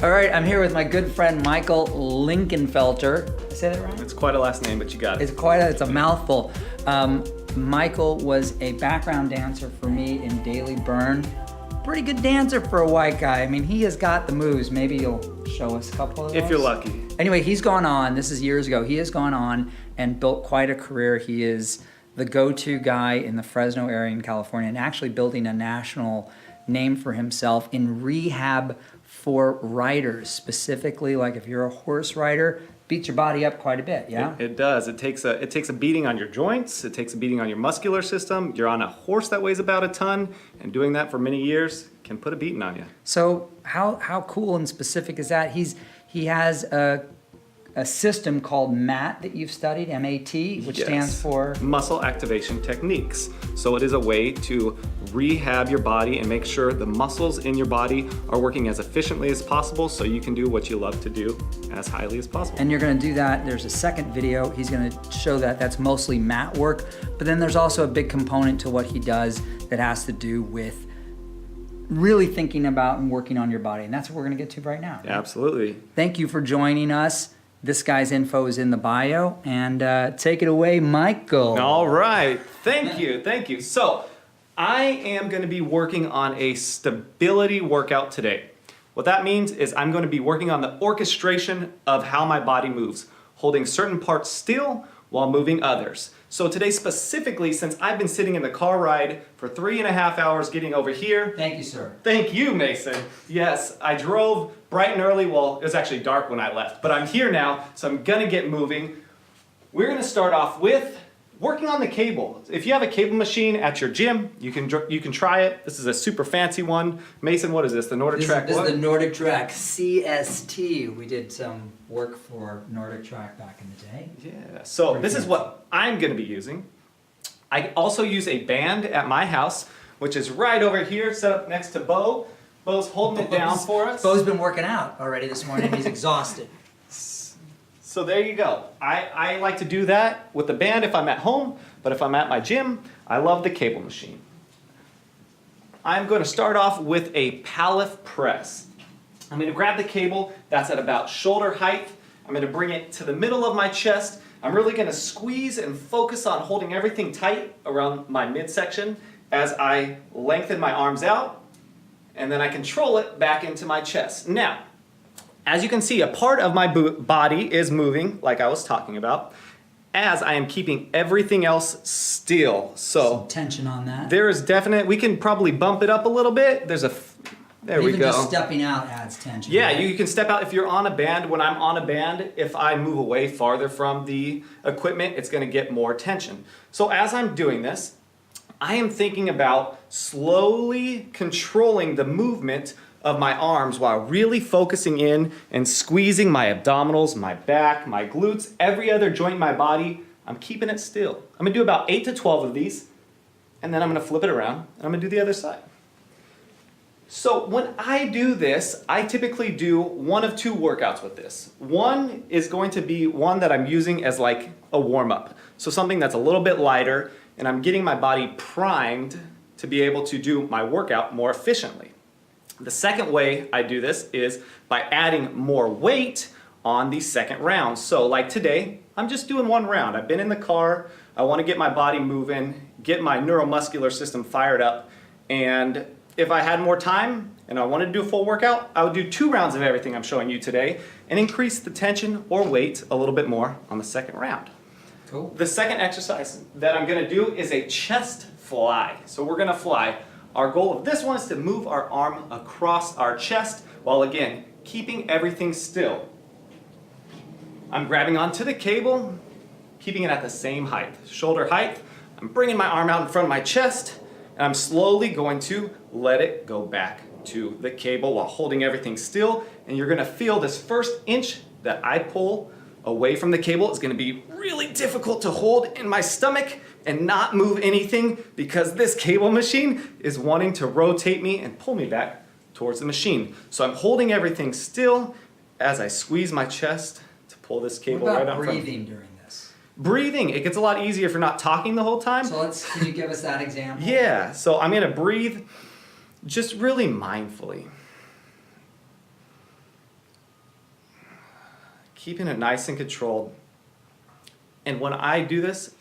All right, I'm here with my good friend Michael Lingenfelter. Did I say that right? It's quite a last name, but you got it. It's a mouthful. Michael was a background dancer for me in Daily Burn. Pretty good dancer for a white guy. I mean, he has got the moves. Maybe you'll show us a couple of those. If you're lucky. Anyway, he's gone on, this is years ago, he has gone on and built quite a career. He is the go-to guy in the Fresno area in California and actually building a national name for himself in rehab for riders, specifically like if you're a horse rider, beats your body up quite a bit, yeah? It does. It takes a beating on your joints. It takes a beating on your muscular system. You're on a horse that weighs about a ton, and doing that for many years can put a beating on you. So how cool and specific is that? He has a system called M.A.T that you've studied, M.A.T, which Yes. stands for? Muscle Activation Techniques. So it is a way to rehab your body and make sure the muscles in your body are working as efficiently as possible so you can do what you love to do as highly as possible. And you're gonna do that. There's a second video. He's gonna show that. That's mostly mat work, but then there's also a big component to what he does that has to do with really thinking about and working on your body. And that's what we're gonna get to right now. Right? Absolutely. Thank you for joining us. This guy's info is in the bio, and take it away, Michael. All right, thank you. So I am gonna be working on a stability workout today. What that means is I'm gonna be working on the orchestration of how my body moves, holding certain parts still while moving others. So today specifically, since I've been sitting in the car ride for 3.5 hours getting over here. Thank you, sir. Thank you, Mason. Yes, I drove bright and early. Well, it was actually dark when I left, but I'm here now, so I'm gonna get moving. We're gonna start off with working on the cable. If you have a cable machine at your gym, you can try it. This is a super fancy one. Mason, what is this? The Nordic Track This what? is the Nordic Track CST. We did some work for Nordic Track back in the day. Yeah, so this is what I'm gonna be using. I also use a band at my house, which is right over here, set up next to Bo. Bo's holding it down for us. Bo's been working out already this morning. He's exhausted. So there you go. I like to do that with the band if I'm at home, but if I'm at my gym, I love the cable machine. I'm going to start off with a Pallet Press. I'm going to grab the cable that's at about shoulder height. I'm going to bring it to the middle of my chest. I'm really going to squeeze and focus on holding everything tight around my midsection as I lengthen my arms out, and then I control it back into my chest. Now, as you can see, a part of my body is moving, like I was talking about, as I am keeping everything else still. So some tension on that. there is definite, we can probably bump it up a little bit. There we Even go. just stepping out adds tension. Yeah, right? you can step out if you're on a band. When I'm on a band, if I move away farther from the equipment, it's gonna get more tension. So as I'm doing this, I am thinking about slowly controlling the movement of my arms while really focusing in and squeezing my abdominals, my back, my glutes, every other joint in my body. I'm keeping it still. I'm gonna do about 8 to 12 of these, and then I'm gonna flip it around, and I'm gonna do the other side. So when I do this, I typically do one of two workouts with this. One is going to be one that I'm using as like a warm-up. So something that's a little bit lighter, and I'm getting my body primed to be able to do my workout more efficiently. The second way I do this is by adding more weight on the second round. So like today, I'm just doing one round. I've been in the car, I want to get my body moving, get my neuromuscular system fired up, and if I had more time and I wanted to do a full workout, I would do 2 rounds of everything I'm showing you today and increase the tension or weight a little bit more on the second round. Cool. The second exercise that I'm gonna do is a chest fly. So we're gonna fly. Our goal of this one is to move our arm across our chest while again, keeping everything still. I'm grabbing onto the cable, keeping it at the same height, shoulder height. I'm bringing my arm out in front of my chest, and I'm slowly going to let it go back to the cable while holding everything still. And you're gonna feel this first inch that I pull away from the cable is gonna be really difficult to hold in my stomach and not move anything because this cable machine is wanting to rotate me and pull me back towards the machine. So I'm holding everything still as I squeeze my chest to pull this cable right out front. What about breathing during this? Breathing, it gets a lot easier if you're not talking the whole time. So can you give us that example? Yeah, so I'm gonna breathe just really mindfully. keeping it nice and controlled. And when I do this,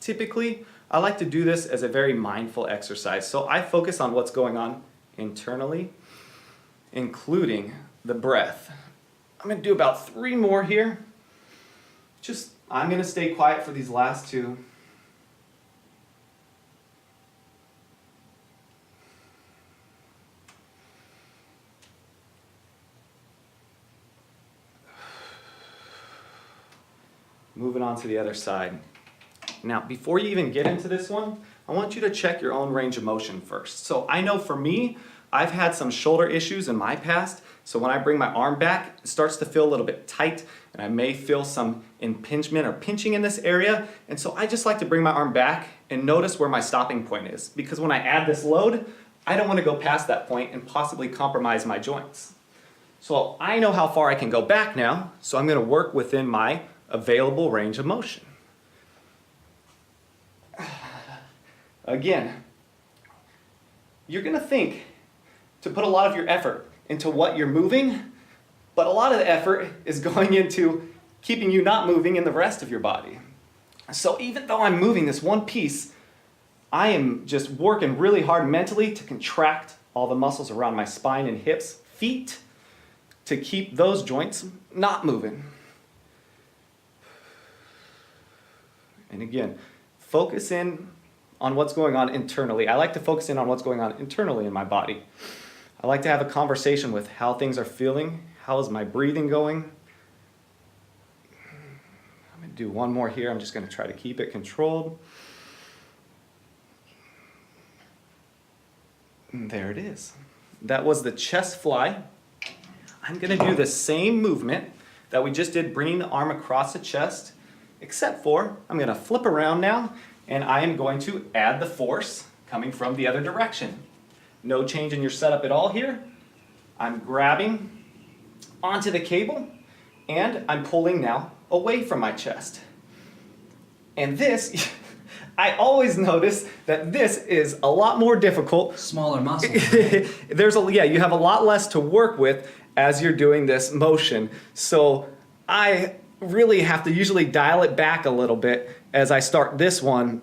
typically, I like to do this as a very mindful exercise. So I focus on what's going on internally, including the breath. I'm gonna do about 3 more here. I'm gonna stay quiet for these last 2. Moving on to the other side. Now, before you even get into this one, I want you to check your own range of motion first. So I know for me, I've had some shoulder issues in my past, so when I bring my arm back, it starts to feel a little bit tight, and I may feel some impingement or pinching in this area, and so I just like to bring my arm back and notice where my stopping point is, because when I add this load, I don't want to go past that point and possibly compromise my joints. So I know how far I can go back now, so I'm going to work within my available range of motion. Again, you're going to think to put a lot of your effort into what you're moving, but a lot of the effort is going into keeping you not moving in the rest of your body. So even though I'm moving this one piece, I am just working really hard mentally to contract all the muscles around my spine and hips, feet, to keep those joints not moving. And again, focus in on what's going on internally. I like to focus in on what's going on internally in my body. I like to have a conversation with how things are feeling. How is my breathing going? I'm going to do 1 more here. I'm just going to try to keep it controlled. And there it is. That was the chest fly. I'm going to do the same movement that we just did, bringing the arm across the chest, except for I'm going to flip around now, and I am going to add the force coming from the other direction. No change in your setup at all here. I'm grabbing onto the cable, and I'm pulling now away from my chest. And this, I always notice that this is a lot more difficult. Smaller muscle. You have a lot less to work with as you're doing this motion. So I really have to usually dial it back a little bit as I start this one.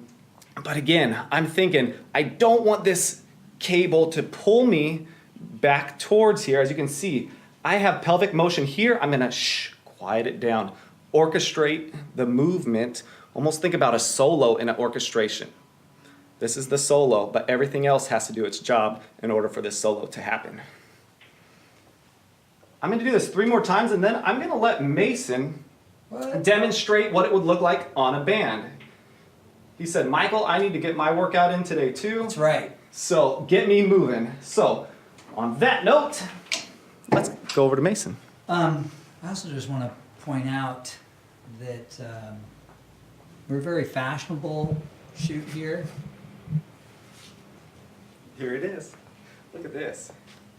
But again, I'm thinking, I don't want this cable to pull me back towards here. As you can see, I have pelvic motion here. I'm gonna quiet it down. Orchestrate the movement. Almost think about a solo in an orchestration. This is the solo, but everything else has to do its job in order for this solo to happen. I'm gonna do this 3 more times, and then I'm gonna let Mason demonstrate what it would look like on a band. He said, Michael, I need to get my workout in today too. That's right. So get me moving. So on that note, let's go over to Mason. I also just want to point out that we're a very fashionable shoot here. Here it is. Look at this.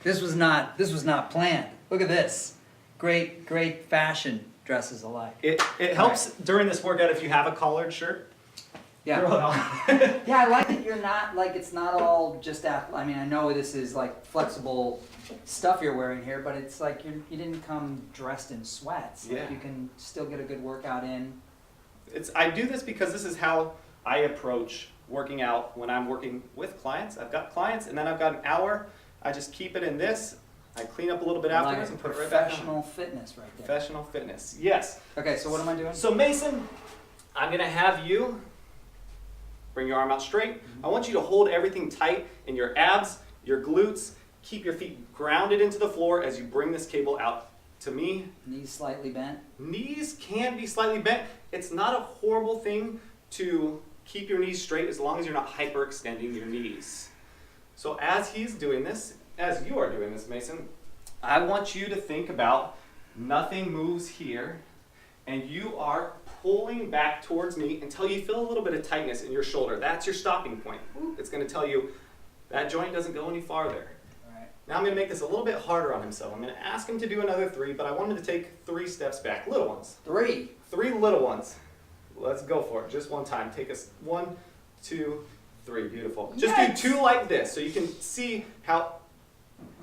This was not planned. Look at this. Great fashion dresses alike. It helps during this workout if you have a collared shirt. Yeah. Throw it on. Yeah, I like that you're not, like, it's not all just I mean, I know this is like flexible stuff you're wearing here, but it's like you didn't come dressed in sweats. Like, Yeah. you can still get a good workout in. I do this because this is how I approach working out when I'm working with clients. I've got clients, and then I've got an hour. I just keep it in this. I clean up a little bit afterwards and put it right back on. Professional fitness right there. Professional fitness, yes. Okay, so what am I doing? So Mason, I'm gonna have you bring your arm out straight. I want you to hold everything tight in your abs, your glutes. Keep your feet grounded into the floor as you bring this cable out to me. Knees slightly bent. Knees can be slightly bent. It's not a horrible thing to keep your knees straight as long as you're not hyperextending your knees. So as he's doing this, as you are doing this, Mason, I want you to think about nothing moves here, and you are pulling back towards me until you feel a little bit of tightness in your shoulder. That's your stopping point. It's going to tell you that joint doesn't go any farther. All right. Now I'm going to make this a little bit harder on himself. I'm going to ask him to do another 3, but I want him to take 3 steps back. Little ones. 3. 3 little ones. Let's go for it. Just one time. Take us 1, 2, 3. Beautiful. Just Yes. do 2 like this so you can see how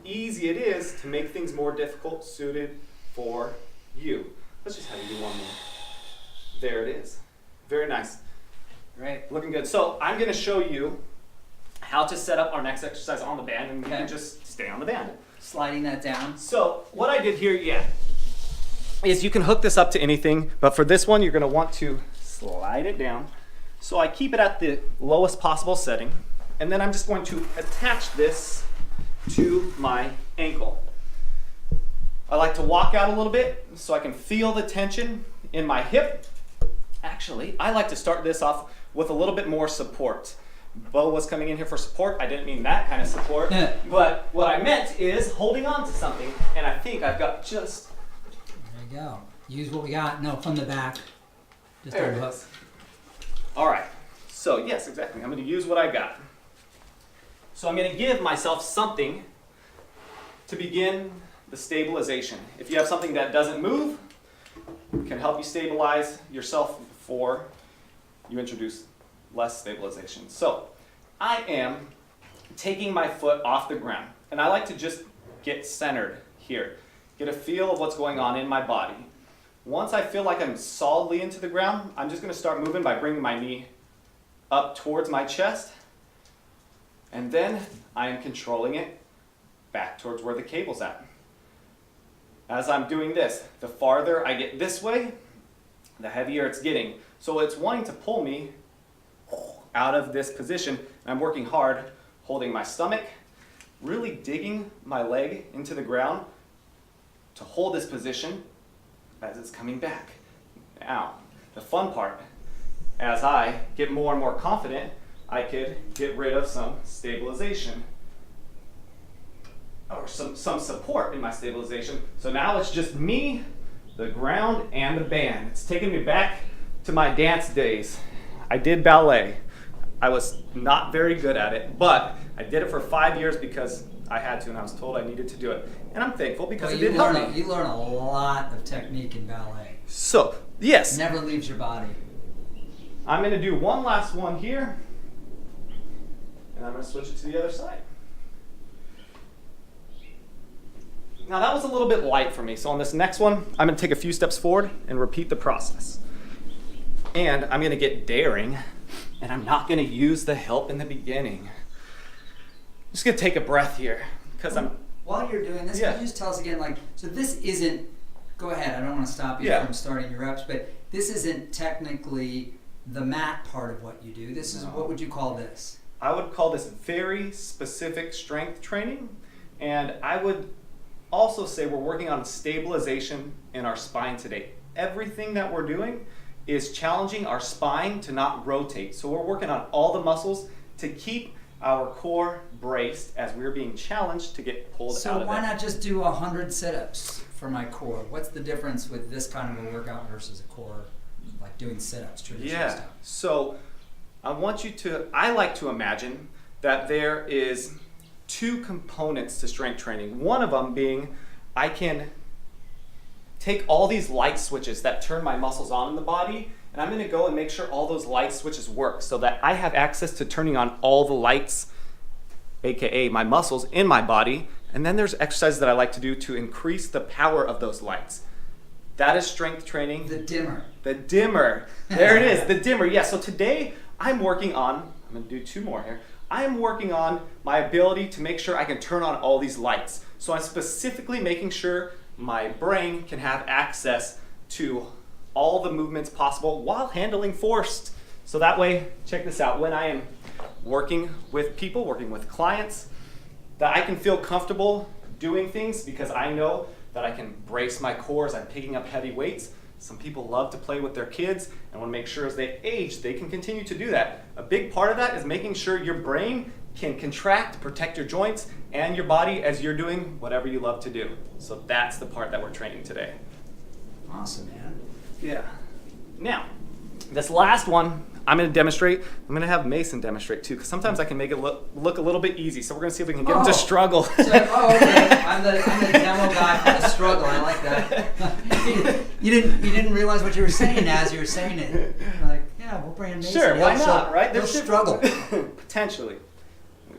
easy it is to make things more difficult suited for you. Let's just have you do one more. There it is. Very nice. Great. Looking good. So I'm going to show you how to set up our next exercise on the band, and you can just stay on the band. Sliding that down. So what I did here, is you can hook this up to anything, but for this one, you're going to want to slide it down. So I keep it at the lowest possible setting, and then I'm just going to attach this to my ankle. I like to walk out a little bit so I can feel the tension in my hip. Actually, I like to start this off with a little bit more support. Bo was coming in here for support. I didn't mean that kind of support, but what I meant is holding on to something, and I think I've got just... There you go. Use what we got. No, from the back. Just There it is. All right. So yes, exactly. I'm going to use what I got. So I'm going to give myself something to begin the stabilization. If you have something that doesn't move, it can help you stabilize yourself before you introduce less stabilization. So I am taking my foot off the ground, and I like to just get centered here, get a feel of what's going on in my body. Once I feel like I'm solidly into the ground, I'm just going to start moving by bringing my knee up towards my chest, and then I am controlling it back towards where the cable's at. As I'm doing this, the farther I get this way, the heavier it's getting. So it's wanting to pull me out of this position, and I'm working hard, holding my stomach, really digging my leg into the ground to hold this position as it's coming back. Now, the fun part, as I get more and more confident, I could get rid of some stabilization or some support in my stabilization. So now it's just me, the ground, and the band. It's taking me back to my dance days. I did ballet. I was not very good at it, but I did it for 5 years because I had to, and I was told I needed to do it. And I'm thankful because it did help me. You learn a lot of technique in ballet. So, yes. Never leaves your body. I'm going to do one last one here, and I'm going to switch it to the other side. Now that was a little bit light for me, so on this next one, I'm going to take a few steps forward and repeat the process. And I'm going to get daring, and I'm not going to use the help in the beginning. I'm just going to take a breath here, because While you're doing this, can you just tell us again, so this isn't, go ahead, I don't want to stop you from starting your reps, but this isn't technically the mat part of what you do. This is, what would you call this? I would call this very specific strength training, and I would also say we're working on stabilization in our spine today. Everything that we're doing is challenging our spine to not rotate. So we're working on all the muscles to keep our core braced as we're being challenged to get pulled out of it. So why not just do 100 sit-ups for my core? What's the difference with this kind of a workout versus a core, like doing sit-ups, traditional stuff? So I like to imagine that there is 2 components to strength training. One of them being I can take all these light switches that turn my muscles on in the body, and I'm going to go and make sure all those light switches work so that I have access to turning on all the lights, aka my muscles in my body. And then there's exercises that I like to do to increase the power of those lights. That is strength training. The dimmer. The dimmer. There it is, the dimmer. Yeah, so today I'm working on, I'm going to do 2 more here. I am working on my ability to make sure I can turn on all these lights. So I'm specifically making sure my brain can have access to all the movements possible while handling force. So that way, check this out, when I am working with people, working with clients, that I can feel comfortable doing things because I know that I can brace my core as I'm picking up heavy weights. Some people love to play with their kids and want to make sure as they age, they can continue to do that. A big part of that is making sure your brain can contract, protect your joints and your body as you're doing whatever you love to do. So that's the part that we're training today. Awesome, man. Yeah. Now, this last one, I'm going to demonstrate. I'm going to have Mason demonstrate too, because sometimes I can make it look a little bit easy. So we're going to see if we can get him to struggle. Okay. I'm the demo guy for the struggle. I like that. you didn't realize what you were saying as you were saying it. You're like, yeah, we'll bring in Mason. Sure, why not, right? There's struggle. Potentially.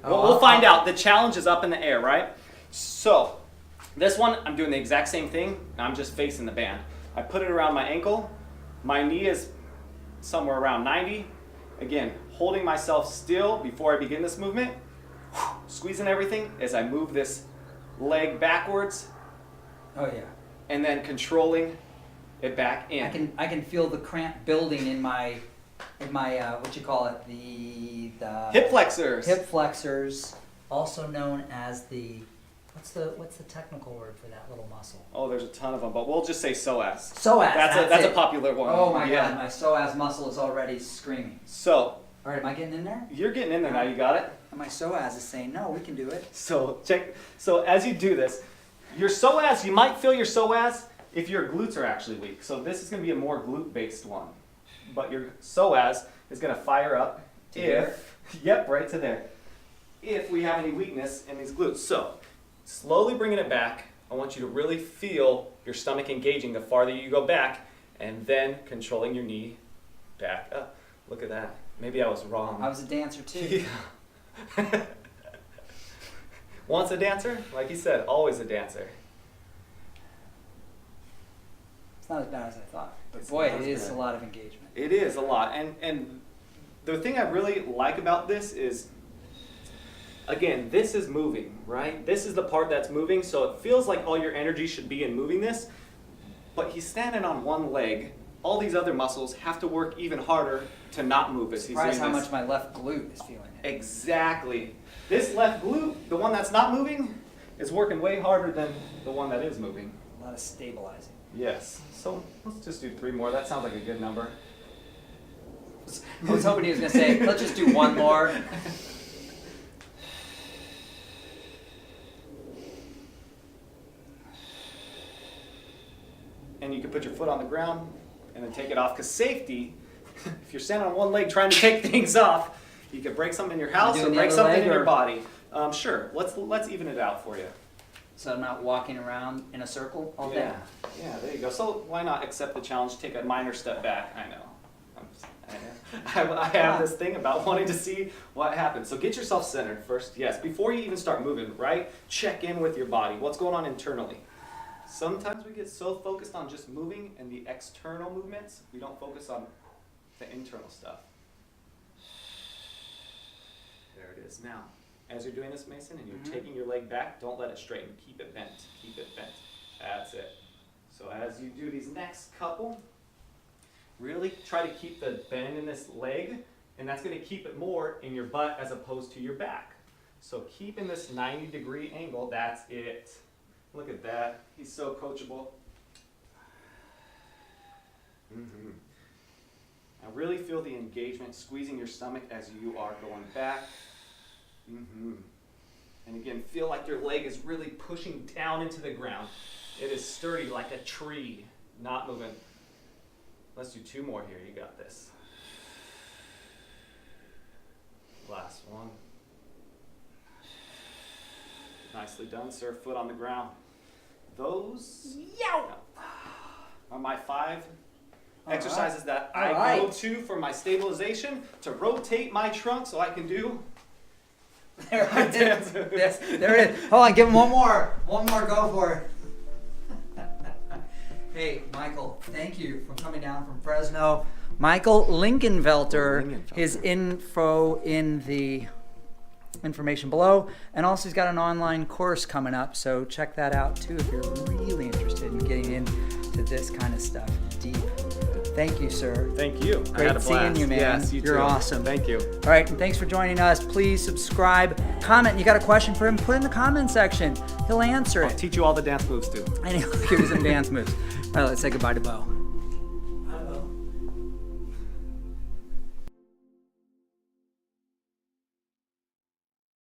We'll find out. The challenge is up in the air, right? So, this one, I'm doing the exact same thing, and I'm just facing the band. I put it around my ankle. My knee is somewhere around 90. Again, holding myself still before I begin this movement. Squeezing everything as I move this leg backwards. Oh yeah. And then controlling it back in. I can feel the cramp building in my what you call it, the hip flexors. Hip flexors, also known as the what's the technical word for that little muscle? Oh, there's a ton of them, but we'll just say psoas. Psoas. That's a popular one. Oh my God, my psoas muscle is already screaming. So. All right, am I getting in there? You're getting in there now. You got it. And my psoas is saying no, we can do it. So check. So as you do this, your psoas, you might feel your psoas if your glutes are actually weak. So this is going to be a more glute-based one, but your psoas is going to fire up yep, right to there. If we have any weakness in these glutes. So slowly bringing it back. I want you to really feel your stomach engaging the farther you go back, and then controlling your knee back up. Look at that. Maybe I was wrong. I was a dancer too. Yeah. Once a dancer, like you said, always a dancer. It's not as bad as I thought, but It's boy, not it as is bad. a lot of engagement. It is a lot, and the thing I really like about this is, again, this is moving, right? This is the part that's moving, so it feels like all your energy should be in moving this, but he's standing on one leg. All these other muscles have to work even harder to not move as he's doing Surprised how this. much my left glute is feeling it. Exactly. This left glute, the one that's not moving, is working way harder than the one that is moving. A lot of stabilizing. Yes. So let's just do 3 more. That sounds like a good number. I was hoping he was going to say, let's just do one more. And you can put your foot on the ground and then take it off. Because safety, if you're standing on one leg trying to take things off, you could break something in your house You or doing the break other something leg, in your or- body. Sure. Let's even it out for you. So I'm not walking around in a circle all day? Yeah. Yeah, there you go. So why not accept the challenge, take a minor step back? I know. I have this thing about wanting to see what happens. So get yourself centered first. Yes, before you even start moving, right? Check in with your body. What's going on internally? Sometimes we get so focused on just moving and the external movements, we don't focus on the internal stuff. There it is. Now, as you're doing this, Mason, and you're taking your leg back, don't let it straighten. Keep it bent. Keep it bent. That's it. So as you do these next couple, really try to keep the bend in this leg, and that's going to keep it more in your butt as opposed to your back. So keeping this 90-degree angle, that's it. Look at that. He's so coachable. Now really feel the engagement, squeezing your stomach as you are going back. And again, feel like your leg is really pushing down into the ground. It is sturdy like a tree, not moving. Let's do 2 more here. You got this. Last one. Nicely done, sir. Foot on the ground. Those are my 5 exercises that I go to for my stabilization, to rotate my trunk so I can do. There it is. Yes, there it is. Hold on, give him one more. One more, go for it. Hey, Michael, thank you for coming down from Fresno. Michael Lingenfelter, his info in the information below. And also he's got an online course coming up, so check that out too if you're really interested in getting into this kind of stuff deep. Thank you, sir. Thank you. I had Great a seeing blast. you, man. Yes, you You're too. awesome. Thank you. All right, and thanks for joining us. Please subscribe, comment. You got a question for him? Put it in the comment section. He'll answer I'll it. teach you all the dance moves too. And he'll give you some dance moves. All right, let's say goodbye to Bo.